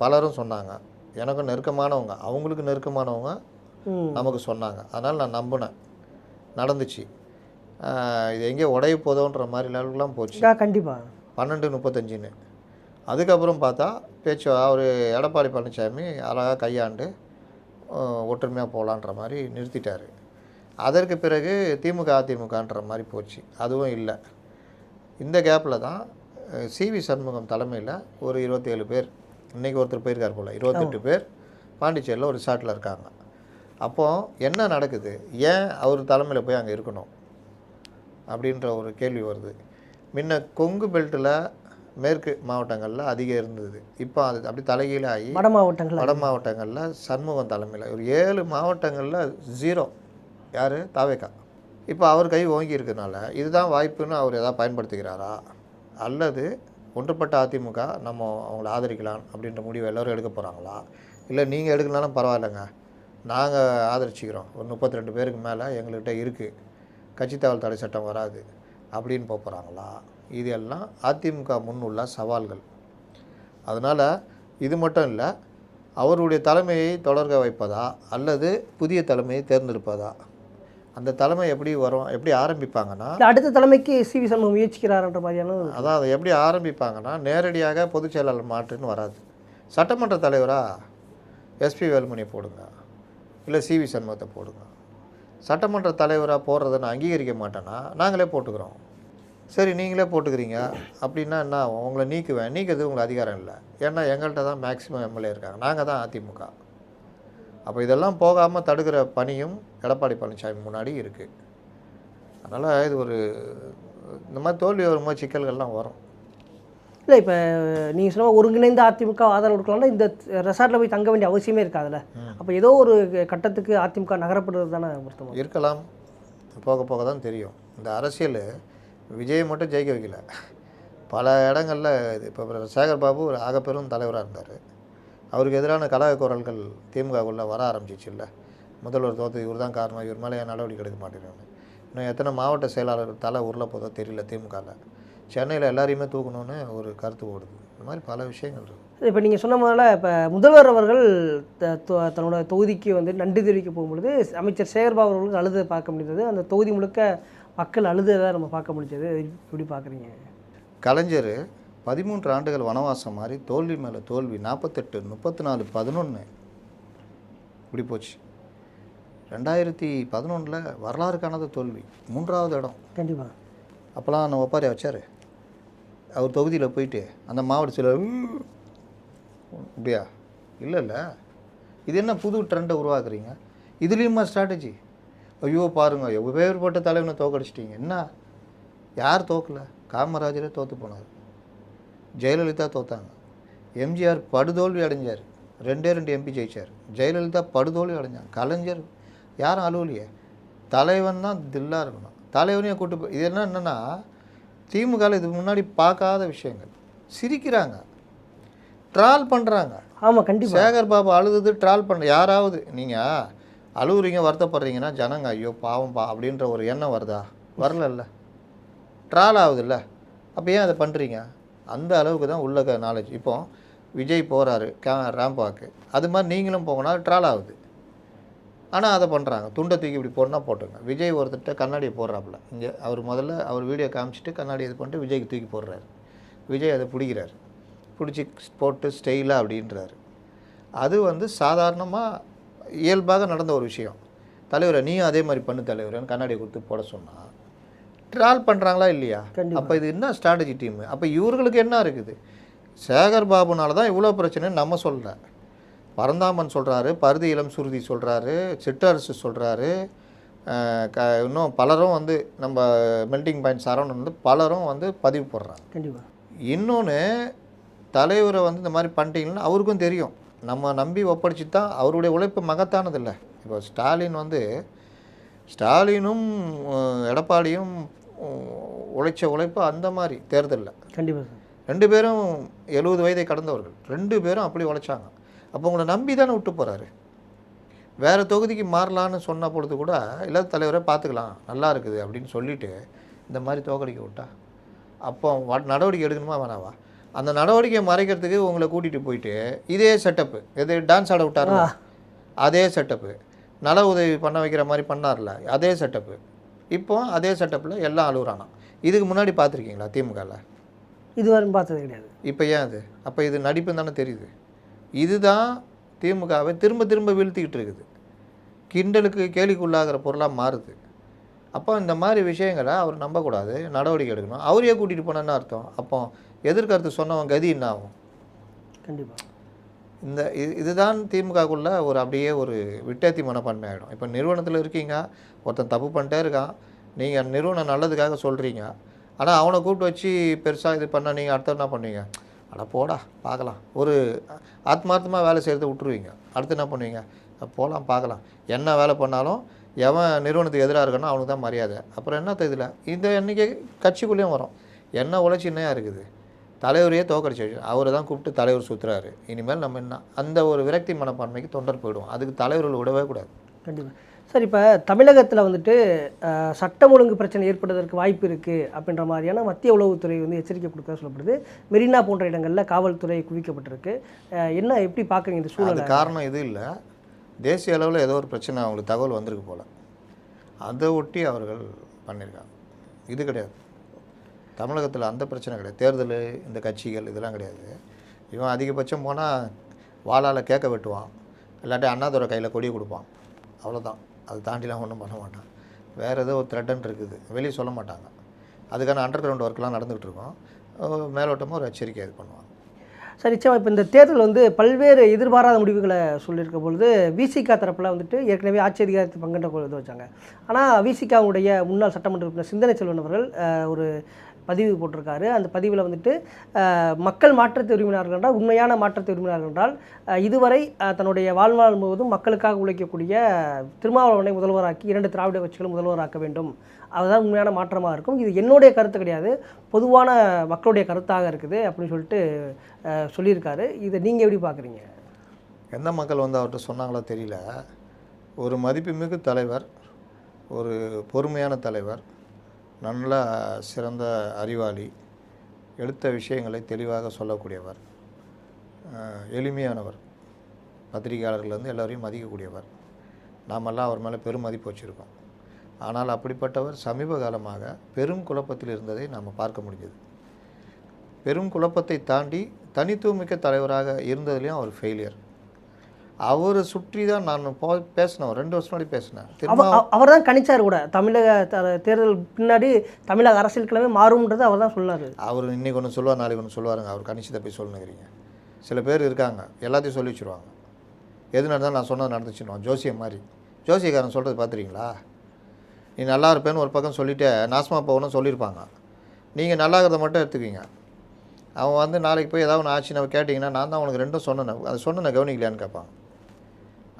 பலரும் சொன்னாங்க. எனக்கும் நெருக்கமானவங்க, அவங்களுக்கு நெருக்கமானவங்க நமக்கு சொன்னாங்க. அதனால் நான் நம்பினேன். நடந்துச்சு. இது எங்கேயோ உடைய போதோன்ற மாதிரி லெவலுக்குலாம் போச்சு.
கண்டிப்பாக
12:35ன்னு. அதுக்கப்புறம் பார்த்தா அவர் எடப்பாடி பழனிசாமி அழகாக கையாண்டு ஒற்றுமையாக போகலான்ற மாதிரி நிறுத்திட்டார். அதற்கு பிறகு திமுக அதிமுகன்ற மாதிரி போச்சு. அதுவும் இல்லை. இந்த கேப்பில் தான் சிவி சண்முகம் தலைமையில் ஒரு 27 பேர், இன்றைக்கி ஒருத்தர் போயிருக்கார் போல், 28 பேர் பாண்டிச்சேரியில் ஒரு ரிசார்ட்டில் இருக்காங்க. அப்போது என்ன நடக்குது? ஏன் அவர் தலைமையில் போய் அங்கே இருக்கணும் அப்படின்ற ஒரு கேள்வி வருது. முன்ன கொங்கு பெல்ட்டில் மேற்கு மாவட்டங்களில் அதிகம் இருந்தது. இப்போ அது அப்படி தலைகீழாகி வட மாவட்டங்களில் சண்முகம் தலைமையில் ஒரு 7 மாவட்டங்களில் 0. யார்? தாவேக்கா. இப்போ அவர் கை ஓங்கி இருக்கிறதுனால இதுதான் வாய்ப்புன்னு அவர் எதாவது பயன்படுத்திக்கிறாரா, அல்லது ஒன்றுபட்ட அதிமுக நம்ம அவங்கள ஆதரிக்கலாம் அப்படின்ற முடிவு எல்லோரும் எடுக்க போகிறாங்களா, இல்லை நீங்கள் எடுக்கலனாலும் பரவாயில்லைங்க, நாங்கள் ஆதரிச்சிக்கிறோம், ஒரு 32 பேருக்கு மேலே எங்கள்கிட்ட இருக்குது, கட்சித்தாவல் தடை சட்டம் வராது அப்படின்னு போகிறாங்களா? இது எல்லாம் அதிமுக முன் உள்ள சவால்கள். அதனால் இது மட்டும் இல்லை, அவருடைய தலைமையை தொடர்க வைப்பதா அல்லது புதிய தலைமையை தேர்ந்தெடுப்பதா? அந்த தலைமை எப்படி வரும், எப்படி ஆரம்பிப்பாங்கன்னா,
அடுத்த தலைமைக்கு சிவி சண்முகம் முயற்சிக்கிறார்ன்ற மாதிரியான
அதாவது எப்படி ஆரம்பிப்பாங்கன்னா, நேரடியாக பொதுச் செயலாளர் மாற்றுன்னு வராது. சட்டமன்ற தலைவராக எஸ்பி வேலுமணியை போடுங்க, இல்லை சிவி சண்முகத்தை போடுங்க. சட்டமன்ற தலைவராக போடுறதை நான் அங்கீகரிக்க மாட்டேன்னா நாங்களே போட்டுக்கிறோம். சரி, நீங்களே போட்டுக்கிறீங்க அப்படின்னா என்ன ஆகும்? உங்களை நீக்குவேன். நீக்கிறது உங்களுக்கு அதிகாரம் இல்லை. ஏன்னா எங்கள்கிட்ட தான் மேக்ஸிமம் எம்எல்ஏ இருக்காங்க, நாங்கள் தான் அதிமுக. அப்போ இதெல்லாம் போகாமல் தடுக்கிற பணியும் எடப்பாடி பழனிசாமி முன்னாடி இருக்குது. அதனால் இது ஒரு இந்த மாதிரி தோல்வி வரும்போது சிக்கல்கள்லாம் வரும்.
இல்லை, இப்போ நீங்கள் சொன்ன ஒருங்கிணைந்த அதிமுக ஆதரவு கொடுக்கலாம்னா இந்த ரெசார்ட்டில் போய் தங்க வேண்டிய அவசியமே இருக்காதுல்ல. அப்போ ஏதோ ஒரு கட்டத்துக்கு அதிமுக நகரப்படுறது தானே அர்த்தம்.
இருக்கலாம், போக போக தான் தெரியும். இந்த அரசியல் விஜயை மட்டும் ஜெயிக்க வைக்கல, பல இடங்களில். இப்போ சேகர் பாபு ஒரு ஆகப்பெரும் தலைவராக இருந்தார். அவருக்கு எதிரான கலக குரல்கள் திமுகவுக்குள்ளே வர ஆரம்பிச்சிச்சு. இல்லை, முதல்வர் தோற்று இவர் தான் காரணம், இவர் மேலே ஏன் நடவடிக்கை எடுக்க மாட்டேங்கிறாங்க. இன்னும் எத்தனை மாவட்ட செயலாளர்கள் தலை உருள போதோ தெரியல. திமுகவில் சென்னையில் எல்லாரையுமே தூக்கணும்னு ஒரு கருத்து ஓடுது. இந்த மாதிரி பல விஷயங்கள் இருக்குது.
இப்போ நீங்கள் சொன்ன முதல்ல இப்போ முதல்வர் அவர்கள் தன்னோட தொகுதிக்கு வந்து நன்றி தெரிவிக்க போகும்பொழுது அமைச்சர் சேகர்பாபு அவர்களுக்கு அழுதை பார்க்க முடிந்தது. அந்த தொகுதி முழுக்க மக்கள் அழுதை நம்ம பார்க்க முடிஞ்சது. எப்படி பார்க்குறீங்க?
கலைஞர் 13 ஆண்டுகள் வனவாசம் மாதிரி தோல்வி மேலே தோல்வி, 48, 34, 11 இப்படி போச்சு. 2011 வரலாறு காணாத தோல்வி, 3வது இடம்.
கண்டிப்பாக.
அப்போலாம் நம்ம ஒப்பாரியா வச்சார். அவர் தொகுதியில் போயிட்டு அந்த மாவட்ட செயலர் இப்படியா? இல்லை, இது என்ன புது ட்ரெண்டை உருவாக்குறீங்க? இதுலேயுமா ஸ்ட்ராட்டஜி? ஐயோ பாருங்கள், எப்பேற்பட்ட தலைவனை தோக்கடிச்சிட்டிங்க. என்ன, யார் தோக்கலை? காமராஜரே தோற்று போனார், ஜெயலலிதா தோத்தாங்க, எம்ஜிஆர் படுதோல்வி அடைஞ்சார், 2 எம்பி ஜெயிச்சார், ஜெயலலிதா படுதோல்வி அடைஞ்சாங்க, கலைஞர் யாரும் அலுவலியே. தலைவன் தான் தில்லாக இருக்கணும், தலைவனையும் கூட்டு போய். இது என்னென்னா திமுகவில் இதுக்கு முன்னாடி பார்க்காத விஷயங்கள். சிரிக்கிறாங்க, ட்ரால் பண்ணுறாங்க.
ஆமாம், கண்டிப்பாக.
சேகர் பாபு அழுது ட்ரால் பண்ண. யாராவது நீங்கள் அழுகுறீங்க, வருத்தப்படுறீங்கன்னா ஜனங்க ஐயோ பாவம்பா அப்படின்ற ஒரு எண்ணம் வருதா? வரல, ட்ரால் ஆகுதுல்ல. அப்போ ஏன் அதை பண்ணுறீங்க? அந்த அளவுக்கு தான் உள்ள நாலேஜ். இப்போது விஜய் போகிறாரு ரேம்பாக்கு, அது மாதிரி நீங்களும் போகணும், ட்ரால் ஆகுது. ஆனால் அதை பண்ணுறாங்க. துண்டை தூக்கி இப்படி போடனா போட்டுங்க. விஜய் ஒருத்தர்கிட்ட கண்ணாடியை போடுறாப்புல. இங்கே அவர் முதல்ல அவர் வீடியோ காமிச்சிட்டு கண்ணாடி இது பண்ணிட்டு விஜய்க்கு தூக்கி போடுறாரு. விஜய் அதை பிடிக்கிறார். பிடிச்சி போட்டு ஸ்டைலாக அப்படின்றாரு. அது வந்து சாதாரணமாக இயல்பாக நடந்த ஒரு விஷயம். தலைவரை நீயும் அதே மாதிரி பண்ணு தலைவரன்னு கண்ணாடியை கொடுத்து போட சொன்னால் ட்ரால் பண்ணுறாங்களா இல்லையா? அப்போ இது என்ன ஸ்ட்ராட்டஜி டீமு? அப்போ இவர்களுக்கு என்ன இருக்குது? சேகர் பாபுனால தான் இவ்வளோ பிரச்சனைன்னு நம்ம சொல்லலை. பரந்தாமன் சொல்கிறாரு, பருதி இளம் சுருதி சொல்கிறாரு, சிற்றரசு சொல்கிறாரு, இன்னும் பலரும் வந்து நம்ம மெல்டிங் பாயிண்ட் சரவணன் வந்து பலரும் வந்து பதிவு போடுறாங்க.
கண்டிப்பாக.
இன்னொன்று தலைவரை வந்து இந்த மாதிரி பண்ணிட்டீங்கன்னா அவருக்கும் தெரியும். நம்ம நம்பி ஒப்படைச்சி தான் அவருடைய உழைப்பு மகத்தானதில்லை. இப்போ ஸ்டாலினும் எடப்பாடியும் உழைச்ச உழைப்பு அந்த மாதிரி தேர்தலில்
கண்டிப்பாக சார்.
2 பேரும் 70 வயதை கடந்தவர்கள். 2 பேரும் அப்படி உழைச்சாங்க. அப்போ உங்களை நம்பி தானே விட்டு போகிறாரு. வேறு தொகுதிக்கு மாறலான்னு சொன்ன பொழுது கூட இல்லை தலைவரை பார்த்துக்கலாம் நல்லா இருக்குது அப்படின்னு சொல்லிவிட்டு இந்த மாதிரி தோக்கடிக்க விட்டா அப்போ நடவடிக்கை எடுக்கணுமா வேணாவா? அந்த நடவடிக்கையை மறைக்கிறதுக்கு உங்களை கூட்டிகிட்டு போயிட்டு இதே செட்டப்பு எது டான்ஸ் ஆட விட்டாரா அதே செட்டப்பு, நல உதவி பண்ண வைக்கிற மாதிரி பண்ணார்ல அதே செட்டப்பு, இப்போ அதே செட்டப்பில் எல்லாம் அழுகுறானா. இதுக்கு முன்னாடி பார்த்துருக்கீங்களா திமுகவில்?
இதுவரை பார்த்தது கிடையாது.
இப்போ ஏன் அது? அப்போ இது நடிப்புன்னு தானே தெரியுது. இதுதான் திமுகவை திரும்ப திரும்ப வீழ்த்திக்கிட்டு இருக்குது. கிண்டலுக்கு கேலிக்குள்ளாகிற பொருளாக மாறுது. அப்போ இந்த மாதிரி விஷயங்களை அவர் நம்பக்கூடாது, நடவடிக்கை எடுக்கணும். அவரையே கூட்டிகிட்டு போனேன்னு அர்த்தம். அப்போ எதிர்கருத்து சொன்னவன் கதி என்ன ஆகும்?
கண்டிப்பாக.
இதுதான் திமுகக்குள்ளே ஒரு அப்படியே ஒரு விட்டேத்தி மனப்பான்மை ஆகிடும். இப்போ நிறுவனத்தில் இருக்கீங்க, ஒருத்தன் தப்பு பண்ணிட்டே இருக்கான், நீங்கள் நிறுவனம் நல்லதுக்காக சொல்கிறீங்க, ஆனால் அவனை கூப்பிட்டு வச்சு பெருசாக இது பண்ணால் நீங்கள் அடுத்த என்ன பண்ணுவீங்க? அட போடா பார்க்கலாம், ஒரு ஆத்மார்த்தமாக வேலை செய்கிறத விட்டுருவீங்க. அடுத்து என்ன பண்ணுவீங்க? போகலாம் பார்க்கலாம், என்ன வேலை பண்ணாலும் எவன் நிறுவனத்துக்கு எதிராக இருக்கானோ அவனுக்கு தான் மரியாதை. அப்புறம் என்ன இதில் இந்த எண்ணிக்கை கட்சிக்குள்ளேயும் வரும். என்ன உழைச்சி என்னையா இருக்குது? தலைவரையே தோக்கடிச்சு அவரை தான் கூப்பிட்டு தலைவர் சுற்றுறாரு. இனிமேல் நம்ம என்ன அந்த ஒரு விரக்தி மனப்பான்மைக்கு தொண்டர் போயிடுவோம். அதுக்கு தலைவர்கள் விடவே கூடாது.
கண்டிப்பாக சார். இப்போ தமிழகத்தில் வந்துட்டு சட்டம் ஒழுங்கு பிரச்சனை ஏற்படுவதற்கு வாய்ப்பு இருக்குது அப்படின்ற மாதிரியான மத்திய உளவுத்துறை வந்து எச்சரிக்கை கொடுக்க சொல்லப்படுது. மெரினா போன்ற இடங்களில் காவல்துறை குவிக்கப்பட்டிருக்கு. என்ன எப்படி பார்க்குறீங்க இந்த சூழல்?
காரணம் இது இல்லை, தேசிய அளவில் ஏதோ ஒரு பிரச்சனை அவங்களுக்கு தகவல் வந்திருக்கு போல், அதை ஒட்டி அவர்கள் பண்ணியிருக்காங்க. இது கிடையாது தமிழகத்தில், அந்த பிரச்சனை கிடையாது. தேர்தல் இந்த கட்சிகள் இதெல்லாம் கிடையாது. இவன் அதிகபட்சம் போனால் வாளால் கேட்க வெட்டுவான், இல்லாட்டி அண்ணாதுரை கையில் கொடி கொடுப்பான், அவ்வளோதான். அதை தாண்டிலாம் ஒன்றும் பண்ண மாட்டான். வேறு ஏதோ ஒரு த்ரெட்டன் இருக்குது, வெளியே சொல்ல மாட்டாங்க. அதுக்கான அண்டர் கிரவுண்ட் ஒர்க்லாம் நடந்துகிட்டு இருக்கும். மேலோட்டமாக ஒரு எச்சரிக்கை இது பண்ணுவாங்க.
சார் நிச்சயமாக இப்போ இந்த தேர்தல் வந்து பல்வேறு எதிர்பாராத முடிவுகளை சொல்லியிருக்க பொழுது விசிகா தரப்பில் வந்துட்டு ஏற்கனவே ஆட்சி அதிகாரத்தை பங்கிட்ட இது வச்சாங்க. ஆனால் விசிகாவுடைய முன்னாள் சட்டமன்ற உறுப்பினர் சிந்தனை செல்வன் அவர்கள் ஒரு பதிவு போட்டிருக்காரு. அந்த பதிவில் வந்துட்டு மக்கள் மாற்றத்தை விரும்பினார்கள் என்றால், உண்மையான மாற்றத்தை விரும்பினார்கள் என்றால் இதுவரை தன்னுடைய வாழ்நாள் முழுவதும் மக்களுக்காக உழைக்கக்கூடிய திருமாவளவனை முதல்வராக்கி 2 திராவிட கட்சிகளும் முதல்வராக்க வேண்டும், அதுதான் உண்மையான மாற்றமாக இருக்கும். இது என்னுடைய கருத்து கிடையாது, பொதுவான மக்களுடைய கருத்தாக இருக்குது அப்படின்னு சொல்லிட்டு சொல்லியிருக்காரு. இதை நீங்கள் எப்படி பார்க்குறீங்க?
எந்த மக்கள் வந்து அவர்கிட்ட சொன்னாங்களோ தெரியல. ஒரு மதிப்புமிகு தலைவர், ஒரு பொறுமையான தலைவர், நல்ல சிறந்த அறிவாளி, எடுத்த விஷயங்களை தெளிவாக சொல்லக்கூடியவர், எளிமையானவர், பத்திரிகையாளர்கள்லேருந்து எல்லோரையும் மதிக்கக்கூடியவர். நாமெல்லாம் அவர் மேலே பெரும் மதிப்பு வச்சுருக்கோம். ஆனால் அப்படிப்பட்டவர் சமீப காலமாக பெரும் குழப்பத்தில் இருந்ததை நாம் பார்க்க முடிஞ்சது. பெரும் குழப்பத்தை தாண்டி தனித்துவமிக்க தலைவராக இருந்ததுலேயும் அவர் ஃபெயிலியர். அவரை சுற்றி தான் நான் பேசினேன், 2 வருஷம் முன்னாடி பேசினேன்.
அவர் தான் கணிச்சார் கூட, தமிழக தேர்தல் பின்னாடி தமிழக அரசியல் கிழமை மாறும்ன்றது அவர் தான் சொன்னார்.
அவர் இன்றைக்கி ஒன்று சொல்லுவார், நாளைக்கு ஒன்று சொல்லுவாருங்க. அவர் கணிச்சதை போய் சொல்லுங்கிறீங்க. சில பேர் இருக்காங்க, எல்லாத்தையும் சொல்லி வச்சுருவாங்க. எது நடந்தாலும் நான் சொன்னது நடந்துச்சுன்னு ஜோசியம் மாதிரி. ஜோசியக்காரன் சொல்கிறது பார்த்துறீங்களா? நீ நல்லா இருப்பேன்னு ஒரு பக்கம் சொல்லிவிட்டு நாசமாக போகணும்னு சொல்லியிருப்பாங்க. நீங்கள் நல்லா இருக்கிறத மட்டும் எடுத்துக்கிங்க. அவன் வந்து நாளைக்கு போய் ஏதாவது ஒன்று ஆச்சுன்னு கேட்டிங்கன்னா, நான் தான் உனக்கு 2 சொன்னேன், அது சொன்னேன் கவனிக்கலையான்னு கேட்பான்.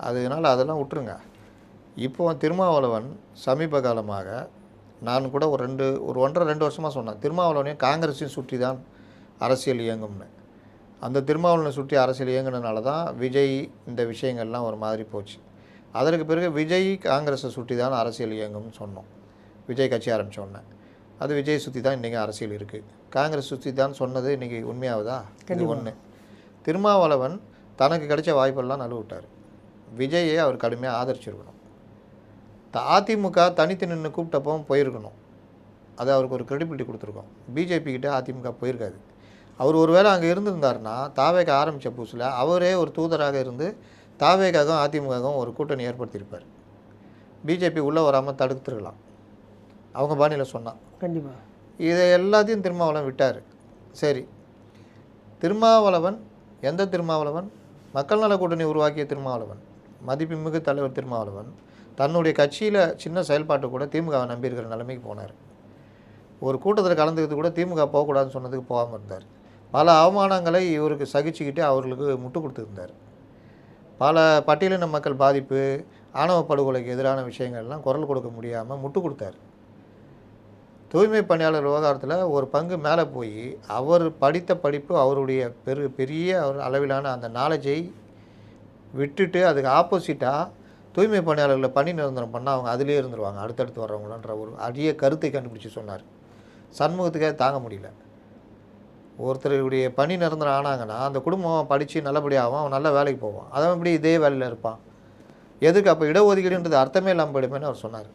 அதனால் அதெல்லாம் விட்டுருங்க. இப்போ திருமாவளவன் சமீப காலமாக நான் கூட ஒரு 1.5-2 வருஷமாக சொன்னேன், திருமாவளவனையும் காங்கிரஸையும் சுற்றி தான் அரசியல் இயங்கும்னு. அந்த திருமாவளவனை சுற்றி அரசியல் இயங்குனதுனால தான் விஜய் இந்த விஷயங்கள்லாம் ஒரு மாதிரி போச்சு. அதற்கு பிறகு விஜய் காங்கிரஸை சுற்றி தான் அரசியல் இயங்கும்னு சொன்னோம். விஜய் கட்சி ஆரம்பித்தோன்னே அது விஜய் சுற்றி தான் இன்றைக்கி அரசியல் இருக்குது. காங்கிரஸ் சுற்றி தான் சொன்னது இன்றைக்கி உண்மையாகுதா? இது ஒன்று. திருமாவளவன் தனக்கு கிடைச்ச வாய்ப்பெல்லாம் நழுவிட்டார். விஜயை அவர் கடுமையாக ஆதரிச்சிருக்கணும். அதிமுக தனித்து நின்று கூப்பிட்டப்போ போயிருக்கணும், அது அவருக்கு ஒரு கிரெடிபிலிட்டி கொடுத்துருக்கோம். பிஜேபி கிட்ட அதிமுக போயிருக்காது. அவர் ஒருவேளை அங்கே இருந்திருந்தாருன்னா தாவேக ஆரம்பித்த புதுசில் அவரே ஒரு தூதராக இருந்து தாவேகாவும் அதிமுகவும் ஒரு கூட்டணி ஏற்படுத்தியிருப்பார். பிஜேபி உள்ளே வராமல் தடுத்துருக்கலாம் அவங்க பாணியில் சொன்னான்.
கண்டிப்பாக
இதை எல்லாத்தையும் திருமாவளவன் விட்டார். சரி, திருமாவளவன் எந்த திருமாவளவன்? மக்கள் நல கூட்டணி உருவாக்கிய திருமாவளவன், மதிப்புமிகு தலைவர் திருமாவளவன் தன்னுடைய கட்சியில் சின்ன செயல்பாட்டு கூட திமுகவை நம்பியிருக்கிற நிலைமைக்கு போனார். ஒரு கூட்டத்தில் கலந்துக்கிறது கூட திமுக போகக்கூடாதுன்னு சொன்னதுக்கு போகாமல் இருந்தார். பல அவமானங்களை இவருக்கு சகிச்சுக்கிட்டு அவர்களுக்கு முட்டு கொடுத்துருந்தார். பல பட்டியலின மக்கள் பாதிப்பு, ஆணவ படுகொலைக்கு எதிரான விஷயங்கள்லாம் குரல் கொடுக்க முடியாமல் முட்டு கொடுத்தார். தூய்மை பணியாளர் விவகாரத்தில் ஒரு பங்கு மேலே போய் அவர் படித்த படிப்பு, அவருடைய பெரிய அளவிலான அந்த நாலேஜை விட்டுட்டு அதுக்கு ஆப்போசிட்டாக தூய்மை பணியாளர்களை பணி நிரந்தரம் பண்ணால் அவங்க அதிலே இருந்துருவாங்க அடுத்தடுத்து வர்றவங்களன்ற ஒரு அரிய கருத்தை கண்டுபிடிச்சி சொன்னார். சண்முகத்துக்கே தாங்க முடியல. ஒருத்தருடைய பணி நிரந்தரம் ஆனாங்கன்னா அந்த குடும்பம் படித்து நல்லபடியாகவும் அவன் நல்ல வேலைக்கு போவான். அவன் இப்படி இதே வேலையில் இருப்பான். எதுக்கு அப்போ இடஒதுக்கீடுன்றது அர்த்தமே இல்லாமல் போயிடுமேன்னு அவர் சொன்னார்.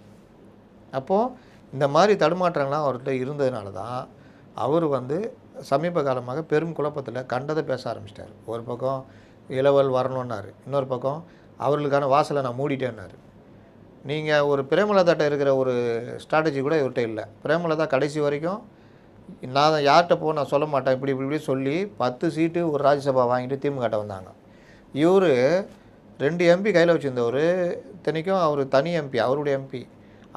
அப்போது இந்த மாதிரி தடுமாற்றங்கள்லாம் அவர்கிட்ட இருந்ததுனால தான் அவர் சமீப காலமாக பெரும் குழப்பத்தில் கண்டதை பேச ஆரம்பிச்சிட்டார். ஒரு பக்கம் இளவல் வரணுன்னாரு, இன்னொரு பக்கம் அவர்களுக்கான வாசலை நான் மூடிட்டேன்னாரு. நீங்கள் ஒரு பிரேமலதாட்ட இருக்கிற ஒரு ஸ்ட்ராட்டஜி கூட இவர்கிட்ட இல்லை. பிரேமலதா கடைசி வரைக்கும் நான் யார்கிட்ட நான் சொல்ல மாட்டேன் இப்படி சொல்லி 10 சீட்டு ஒரு ராஜ்யசபா வாங்கிட்டு திமுகட்ட வந்தாங்க. இவர் 2 எம்பி கையில் வச்சுருந்தவர், இத்தனைக்கும் அவர் தனி எம்பி, அவருடைய எம்பி.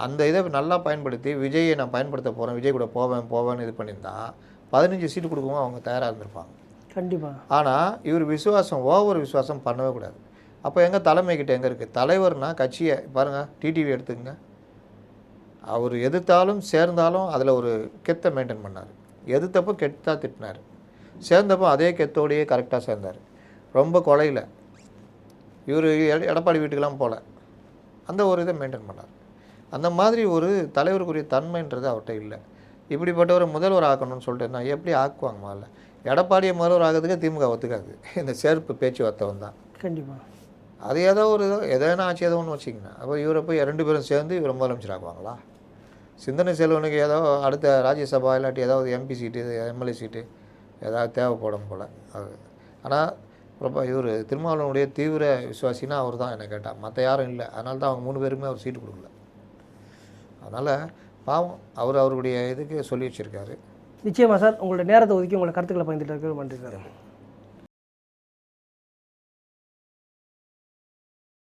அந்த இதை நல்லா பயன்படுத்தி விஜயை நான் பயன்படுத்த போகிறேன், விஜய் கூட போவேன்னு இது பண்ணியிருந்தா 15 சீட்டு கொடுக்கவும் அவங்க தயாராக இருந்திருப்பாங்க.
கண்டிப்பாக.
ஆனால் இவர் ஓவர் விசுவாசம் பண்ணவே கூடாது. அப்போ எங்கள் தலைமைக்கிட்ட எங்கே இருக்குது? தலைவர்னா கட்சியை பாருங்கள், டிடிவி எடுத்துக்கங்க. அவர் எதிர்த்தாலும் சேர்ந்தாலும் அதில் ஒரு கெத்தை மெயின்டைன் பண்ணார். எதிர்த்தப்போ கெத்தாக திட்டினார், சேர்ந்தப்போ அதே கெத்தோடையே கரெக்டாக சேர்ந்தார். ரொம்ப கொலையில் இவர் எடப்பாடி வீட்டுக்கெல்லாம் போகல, அந்த ஒரு இதை மெயின்டைன் பண்ணார். அந்த மாதிரி ஒரு தலைவருக்குரிய தன்மைன்றது அவர்கிட்ட இல்லை. இப்படிப்பட்டவரை முதல்வர் ஆக்கணும்னு சொல்லிட்டு நான் எப்படி ஆக்குவாங்க? முதல்ல எடப்பாடியை முதல்வர் ஆகிறதுக்கு திமுக ஒத்துக்காது. இந்த சேர்ப்பு பேச்சுவார்த்தை தான்.
கண்டிப்பாக
அது எதனா ஆச்சு ஏதோ ஒன்று வச்சிங்கன்னா அப்போ இவரை போய் 2 பேரும் சேர்ந்து இவரை முதலமைச்சர் ஆக்குவாங்களா? சிந்தனை செல்வனுக்கு ஏதோ அடுத்த ராஜ்யசபா இல்லாட்டி ஏதாவது எம்பி சீட்டு, எம்எல்ஏ சீட்டு ஏதாவது தேவைப்படும் போல் அது. ஆனால் ரொம்ப இவர் திருமாவளவனுடைய தீவிர விசுவாசினா அவர் தான் என்னை கேட்டால், மற்ற யாரும் இல்லை. அதனால தான் அவங்க 3 பேருக்குமே அவர் சீட்டு கொடுக்கல. அதனால் பாவம் அவருடைய இதுக்கு சொல்லி வச்சுருக்காரு.
நிச்சயமாக சார், உங்களுடைய நேரத்தை ஒதுக்கி உங்களை கருத்துக்களை பகிர்ந்துட்டு இருக்க நன்றி சார்.